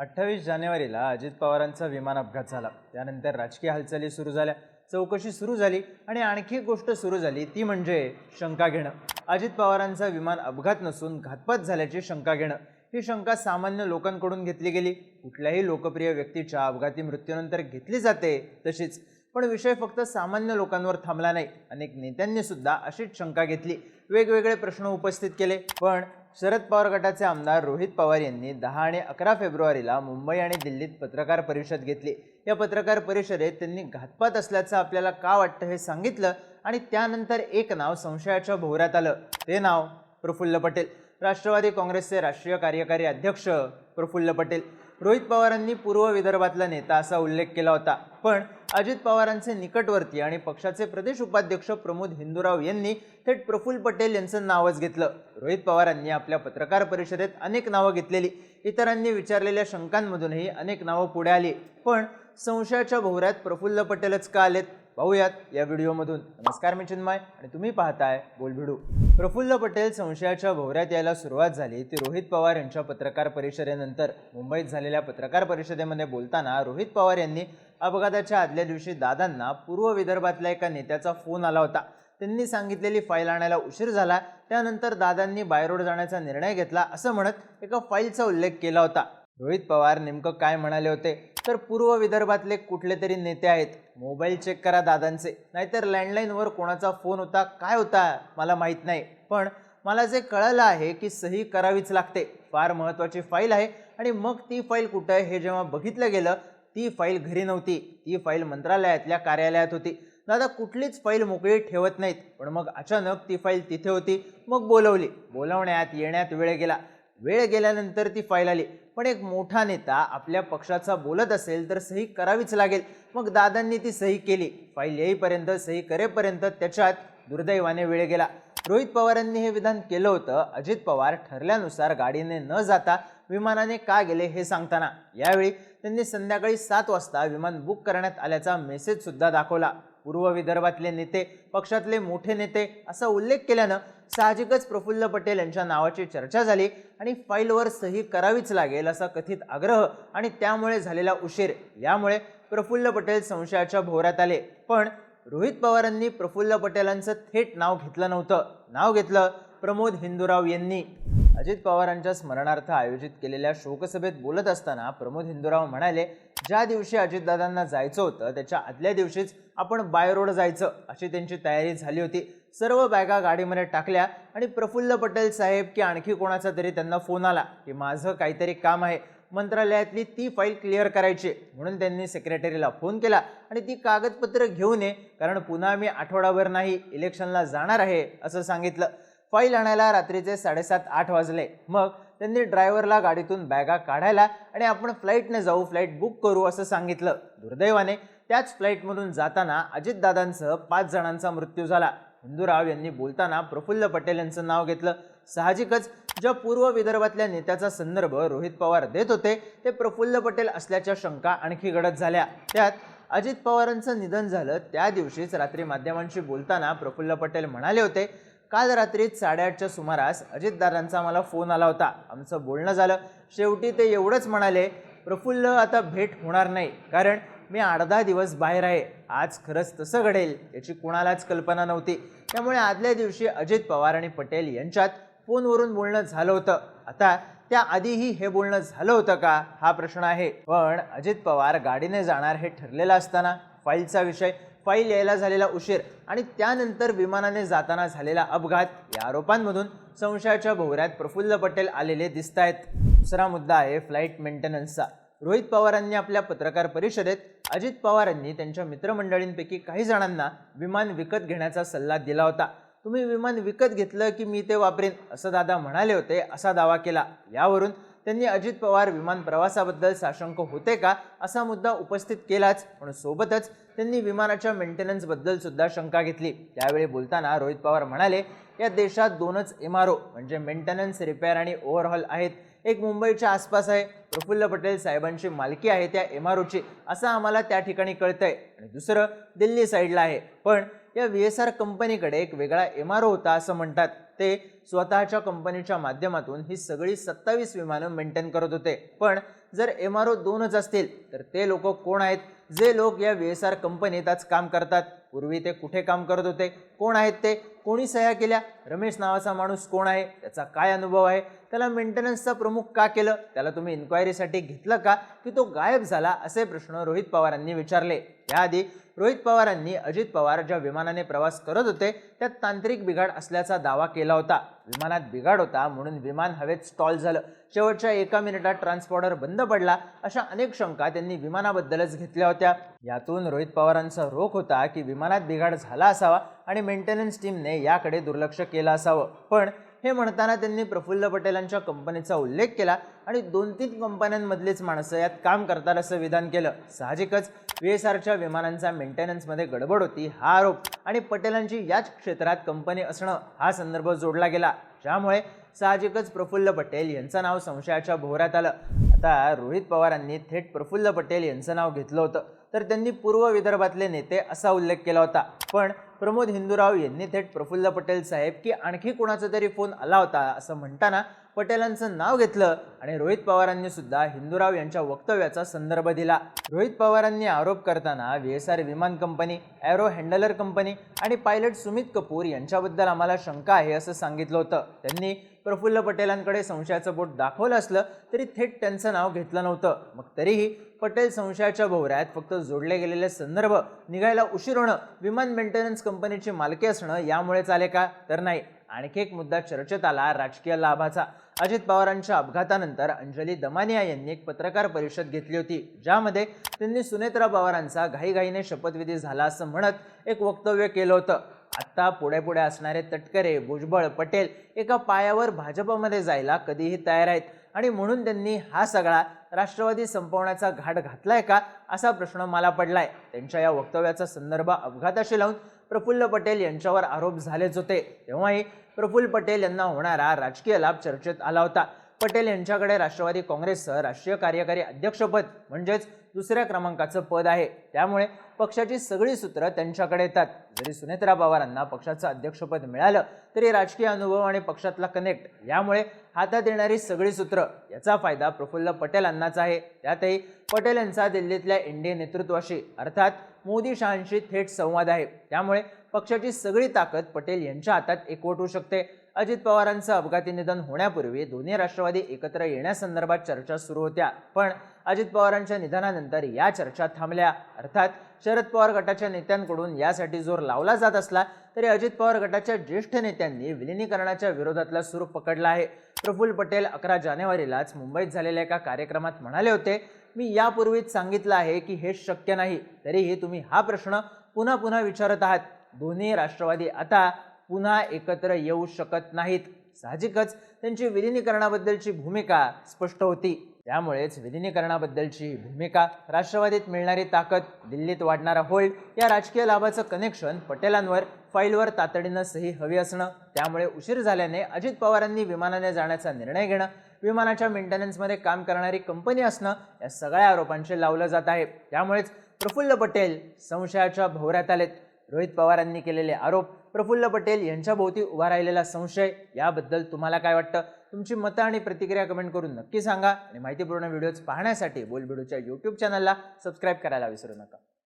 28 जानेवारीला अजित पवारांचा विमान अपघात झाला। त्यानंतर राजकीय हालचाली सुरू झाल्या, चौकशी सुरू झाली आणि आणखी एक गोष्ट सुरू झाली ती म्हणजे शंका घेणं। अजित पवारांचा विमान अपघात नसून घातपात झाल्याची शंका घेणं। ही शंका सामान्य लोकांकडून घेतली गेली, कुठल्याही लोकप्रिय व्यक्तीच्या अपघाती मृत्यूनंतर घेतली जाते तशीच। पण विषय फक्त सामान्य लोकांवर थांबला नाही, अनेक नेत्यांनी सुद्धा अशीच शंका घेतली, वेगवेगळे प्रश्न उपस्थित केले। पण शरद पवार गटाचे आमदार रोहित पवार यांनी 10 आणि 11 फेब्रुवारीला मुंबई आणि दिल्लीत पत्रकार परिषद घेतली। या पत्रकार परिषदेत त्यांनी घातपात असल्याचं आपल्याला का वाटतं हे सांगितलं आणि त्यानंतर एक नाव संशयाच्या भोवऱ्यात आलं, ते नाव प्रफुल्ल पटेल। राष्ट्रवादी काँग्रेसचे राष्ट्रीय कार्यकारी अध्यक्ष प्रफुल्ल पटेल। रोहित पवारांनी पूर्व विदर्भातला नेता असा उल्लेख केला होता, पण अजित पवारांचे निकटवर्ती आणि पक्षाचे प्रदेश उपाध्यक्ष प्रमोद हिंदूराव यांनी थेट प्रफुल्ल पटेल यांचं नावच घेतलं। रोहित पवारांनी आपल्या पत्रकार परिषदेत अनेक नावं घेतलेली, इतरांनी विचारलेल्या शंकांमधूनही अनेक नावं पुढे आली, पण संशयाच्या भोवऱ्यात प्रफुल्ल पटेलच का आलेत पाहूयात या व्हिडिओमधून। नमस्कार, मी चिन्मय आणि तुम्ही पाहताय बोलभिडू। प्रफुल्ल पटेल संशयाच्या भोवऱ्यात यायला सुरुवात झाली ती रोहित पवार यांच्या पत्रकार परिषदेनंतर। मुंबईत झालेल्या पत्रकार परिषदेमध्ये बोलताना रोहित पवार यांनी अपघाताच्या आदल्या दिवशी दादांना पूर्व विदर्भातल्या एका नेत्याचा फोन आला होता, त्यांनी सांगितलेली फाईल आणायला उशीर झाला, त्यानंतर दादांनी बाय रोड जाण्याचा निर्णय घेतला असं म्हणत एका फाईलचा उल्लेख केला होता। रोहित पवार नेमकं काय म्हणाले होते तर पूर्व विदर्भातले कुठले तरी नेते आहेत, मोबाईल चेक करा दादांचे, नाहीतर लँडलाईनवर कोणाचा फोन होता काय होता मला माहीत नाही, पण मला जे कळलं आहे की सही करावीच लागते, फार महत्त्वाची फाईल आहे। आणि मग ती फाईल कुठं आहे हे जेव्हा बघितलं गेलं, ती फाईल घरी नव्हती, ती फाईल मंत्रालयातल्या कार्यालयात होती। दादा कुठलीच फाईल मोकळी ठेवत नाहीत, पण मग अचानक ती फाईल तिथे होती, मग बोलवली, बोलवण्यात येण्यात वेळ गेला, वेळ गेल्यानंतर ती फाईल आली। पण एक मोठा नेता आपल्या पक्षाचा बोलत असेल तर सही करावीच लागेल, मग दादांनी ती सही केली, फाईल येईपर्यंत सही करेपर्यंत त्याच्यात दुर्दैवाने वेळ गेला। रोहित पवारांनी हे विधान केलं होतं अजित पवार ठरल्यानुसार गाडीने न जाता विमानाने का गेले हे सांगताना। यावेळी त्यांनी संध्याकाळी 7 वाजता विमान बुक करण्यात आल्याचा मेसेज सुद्धा दाखवला। पूर्व विदर्भातले नेते, पक्षातले मोठे नेते असा उल्लेख केल्यानं साहजिकच प्रफुल्ल पटेल यांच्या नावाची चर्चा झाली आणि फाईलवर सही करावीच लागेल असा कथित आग्रह आणि त्यामुळे झालेला उशीर यामुळे प्रफुल्ल पटेल संशयाच्या भोवऱ्यात आले। पण रोहित पवारांनी प्रफुल्ल पटेलांचं थेट नाव घेतलं नव्हतं, नाव घेतलं प्रमोद हिंदूराव यांनी। अजित पवारांच्या स्मरणार्थ आयोजित केलेल्या शोकसभेत बोलत असताना प्रमोद हिंदूराव म्हणाले, ज्या दिवशी अजितदादांना जायचं होतं त्याच्या आदल्या दिवशीच आपण बाय रोड जायचं अशी त्यांची तयारी झाली होती। सर्व बॅगा गाडीमध्ये टाकल्या आणि प्रफुल्ल पटेल साहेब की आणखी कोणाचा तरी त्यांना फोन आला की माझं काहीतरी काम आहे, मंत्रालयातली ती फाईल क्लिअर करायची, म्हणून त्यांनी सेक्रेटरीला फोन केला आणि ती कागदपत्र घेऊन ये, कारण पुन्हा मी आठवडाभर नाही इलेक्शनला जाणार आहे असं सांगितलं। फाईल आणायला रात्रीचे 7:30-8 वाजले, मग त्यांनी ड्रायव्हरला गाडीतून बॅगा काढायला आणि आपण फ्लाईटने जाऊ, फ्लाईट बुक करू असं सांगितलं। दुर्दैवाने त्याच फ्लाईटमधून जाताना अजितदादांसह 5 जणांचा मृत्यू झाला। हिंदूराव यांनी बोलताना प्रफुल्ल पटेल यांचं नाव घेतलं। साहजिकच ज्या पूर्व विदर्भातल्या नेत्याचा संदर्भ रोहित पवार देत होते ते प्रफुल्ल पटेल असल्याच्या शंका आणखी गडद झाल्या। त्यात अजित पवारांचं निधन झालं त्या दिवशीच रात्री माध्यमांशी बोलताना प्रफुल्ल पटेल म्हणाले होते, काल रात्री 8:30च्या सुमारास अजितदादांचा मला फोन आला होता, आमचं बोलणं झालं, शेवटी ते एवढंच म्हणाले, प्रफुल्ल आता भेट होणार नाही, कारण मी 8-10 दिवस बाहेर आहे। आज खरंच तसं घडेल याची कुणालाच कल्पना नव्हती, त्यामुळे आदल्या दिवशी अजित पवार आणि पटेल यांच्यात फोनवरून बोलणं झालं होतं। आता त्या आधीही हे बोलणं झालं होतं का हा प्रश्न आहे। पण अजित पवार गाडीने जाणार हे ठरलेलं असताना फाईलचा विषय, फाईल यायला झालेला उशीर आणि त्यानंतर विमानाने जाताना झालेला अपघात या आरोपांमधून संशयाच्या भोवऱ्यात प्रफुल्ल पटेल आलेले दिसतायत। दुसरा मुद्दा आहे फ्लाईट मेंटेनन्सचा। रोहित पवारांनी आपल्या पत्रकार परिषदेत अजित पवारांनी त्यांच्या मित्रमंडळींपैकी काही जणांना विमान विकत घेण्याचा सल्ला दिला होता। तुम्ही विमान विकत घेतलं की मी ते वापरेन असं दादा म्हणाले होते असा दावा केला। यावरून त्यांनी अजित पवार विमान प्रवासाबद्दल साशंक होते का असा मुद्दा उपस्थित केलाच, पण सोबतच त्यांनी विमानाच्या मेंटेनन्सबद्दल सुद्धा शंका घेतली। त्यावेळी बोलताना रोहित पवार म्हणाले, या देशात 2च MRO म्हणजे मेंटेनन्स, रिपेअर आणि ओव्हरहॉल आहेत, एक मुंबईच्या आसपास आहे, प्रफुल्ल पटेल साहेबांची मालकी आहे त्या MROची असं आम्हाला त्या ठिकाणी कळतंय, आणि दुसरं दिल्ली साईडला आहे, पण या VSR कंपनीकडे एक वेगळा MRO होता असं म्हणतात। ते स्वतःच्या कंपनीच्या माध्यमातून ही सगळी 27 विमानं मेंटेन करत होते, पण जर MRO 2च असतील तर ते लोक कोण आहेत? जे लोक या VSR कंपनीत आज काम करतात, पूर्वी ते कुठे काम करत होते, कोण आहेत ते, कोणी सह्या केल्या, रमेश नावाचा माणूस कोण आहे, त्याचा काय अनुभव आहे, त्याला मेंटेनन्सचा प्रमुख का केलं, त्याला तुम्ही इन्क्वायरीसाठी घेतलं का, की तो गायब झाला, असे प्रश्न रोहित पवारांनी विचारले. याआधी रोहित पवारांनी अजित पवार ज्या विमानाने प्रवास करत होते त्यात तांत्रिक बिघाड असल्याचा दावा केला होता. विमानात बिघाड होता म्हणून विमान हवेत स्टॉल झालं, शेवटच्या 1 मिनिटात ट्रान्सपॉन्डर बंद पडला, अशा अनेक शंका त्यांनी विमानाबद्दलच घेतल्या होत्या. यातून रोहित पवारांचा रोख होता की विमानात बिघाड झाला असावा आणि मेंटेनन्स टीमने याकडे दुर्लक्ष केलं असावं. पण हे म्हणताना त्यांनी प्रफुल्ल पटेलांच्या कंपनीचा उल्लेख केला आणि 2-3 कंपन्यांमधलीच माणसं यात काम करतात असं विधान केलं. साहजिकच VSRच्या विमानांचा मेंटेनन्समध्ये गडबड होती हा आरोप आणि पटेलांची याच क्षेत्रात कंपनी असणं हा संदर्भ जोडला गेला, ज्यामुळे साहजिकच प्रफुल्ल पटेल यांचं नाव संशयाच्या भोवऱ्यात आलं. आता रोहित पवारांनी थेट प्रफुल्ल पटेल यांचं नाव घेतलं होतं तर त्यांनी पूर्व विदर्भातले नेते असा उल्लेख केला होता, पण प्रमोद हिंदूराव यांनी थेट प्रफुल्ल पटेल साहेब की आणखी कोणाचा तरी फोन आला होता असं म्हणताना पटेलांचं नाव घेतलं आणि रोहित पवारांनी सुद्धा हिंदूराव यांच्या वक्तव्याचा संदर्भ दिला. रोहित पवारांनी आरोप करताना VSR विमान कंपनी, एरो हँडलर कंपनी आणि पायलट सुमित कपूर यांच्याबद्दल आम्हाला शंका आहे असं सांगितलं होतं. त्यांनी प्रफुल्ल पटेलांकडे संशयाचं बोट दाखवलं असलं तरी थेट त्यांचं नाव घेतलं नव्हतं. मग तरीही पटेल संशयाच्या भोवऱ्यात फक्त जोडले गेलेले संदर्भ निघायला उशीर होणं, विमान मेंटेनन्स कंपनीची मालकी असणं यामुळेच आले का? तर नाही. आणखी एक मुद्दा चर्चेत आला राजकीय लाभाचा. अजित पवारांच्या अपघातानंतर अंजली दमानिया यांनी एक पत्रकार परिषद घेतली होती, ज्यामध्ये त्यांनी सुनेत्रा पवारांचा घाईघाईने शपथविधी झाला असं म्हणत एक वक्तव्य केलं होतं. आता पुढे पुढे असणारे तटकरे, भुजबळ, पटेल एका पायावर भाजपमध्ये जायला कधीही तयार आहेत आणि म्हणून त्यांनी हा सगळा राष्ट्रवादी संपवण्याचा घाट घातलाय का असा प्रश्न मला पडलाय. त्यांच्या या वक्तव्याचा संदर्भ अपघाताशी लावून प्रफुल्ल पटेल यांच्यावर आरोप झालेच होते. तेव्हाही प्रफुल्ल पटेल यांना होणारा राजकीय लाभ चर्चेत आला होता. पटेल यांच्याकडे राष्ट्रवादी काँग्रेसचं राष्ट्रीय कार्यकारी अध्यक्षपद म्हणजेच दुसऱ्या क्रमांकाचं पद आहे, त्यामुळे पक्षाची सगळी सूत्र त्यांच्याकडे येतात. जरी सुनेत्रा पवारांना पक्षाचं अध्यक्षपद मिळालं तरी राजकीय अनुभव आणि पक्षातला कनेक्ट यामुळे हातात येणारी सगळी सूत्र याचा फायदा प्रफुल्ल पटेलांनाच आहे. त्यातही पटेल यांचा दिल्लीतल्या NDA नेतृत्वाशी अर्थात मोदी शहांशी थेट संवाद आहे, त्यामुळे पक्षाची सगळी ताकद पटेल यांच्या हातात एकवट होऊ शकते. अजित पवारांचं अपघाती निधन होण्यापूर्वी दोन्ही राष्ट्रवादी एकत्र येण्यासंदर्भात चर्चा सुरू होत्या, पण अजित पवारांच्या निधनानंतर या चर्चा थांबल्या. अर्थात शरद पवार गटाच्या नेत्यांकडून यासाठी जोर लावला जात असला तरी अजित पवार गटाच्या ज्येष्ठ नेत्यांनी विलिनीकरणाच्या विरोधातला सूर पकडला आहे. प्रफुल्ल पटेल 11 जानेवारीलाच मुंबईत झालेल्या एका कार्यक्रमात म्हणाले होते, मी यापूर्वीच सांगितलं आहे की हे शक्य नाही, तरीही तुम्ही हा प्रश्न पुन्हा पुन्हा विचारत आहात. दोन्ही राष्ट्रवादी आता पुन्हा एकत्र येऊ शकत नाहीत. साहजिकच त्यांची विलिनीकरणाबद्दलची भूमिका स्पष्ट होती, त्यामुळेच विलिनीकरणाबद्दलची भूमिका, राष्ट्रवादीत मिळणारी ताकद, दिल्लीत वाढणारा होल्ड या राजकीय लाभाचं कनेक्शन, पटेलांवर फाईलवर तातडीनं सही हवी असणं, त्यामुळे उशीर झाल्याने अजित पवारांनी विमानाने जाण्याचा निर्णय घेणं, विमानाच्या मेंटेनन्समध्ये काम करणारी कंपनी असणं या सगळ्या आरोपांचे लावलं जात आहे. त्यामुळेच प्रफुल्ल पटेल संशयाच्या भोवऱ्यात आलेत. रोहित पवारांनी केलेले आरोप, प्रफुल्ल पटेल यांच्या भोवती उभा राहिलेला संशय, याबद्दल तुम्हाला काय वाटतं? तुमची मतं आणि प्रतिक्रिया कमेंट करून नक्की सांगा आणि माहितीपूर्ण व्हिडिओज पाहण्यासाठी बोलबिडूच्या YouTube चॅनलला सबस्क्राईब करायला विसरू नका.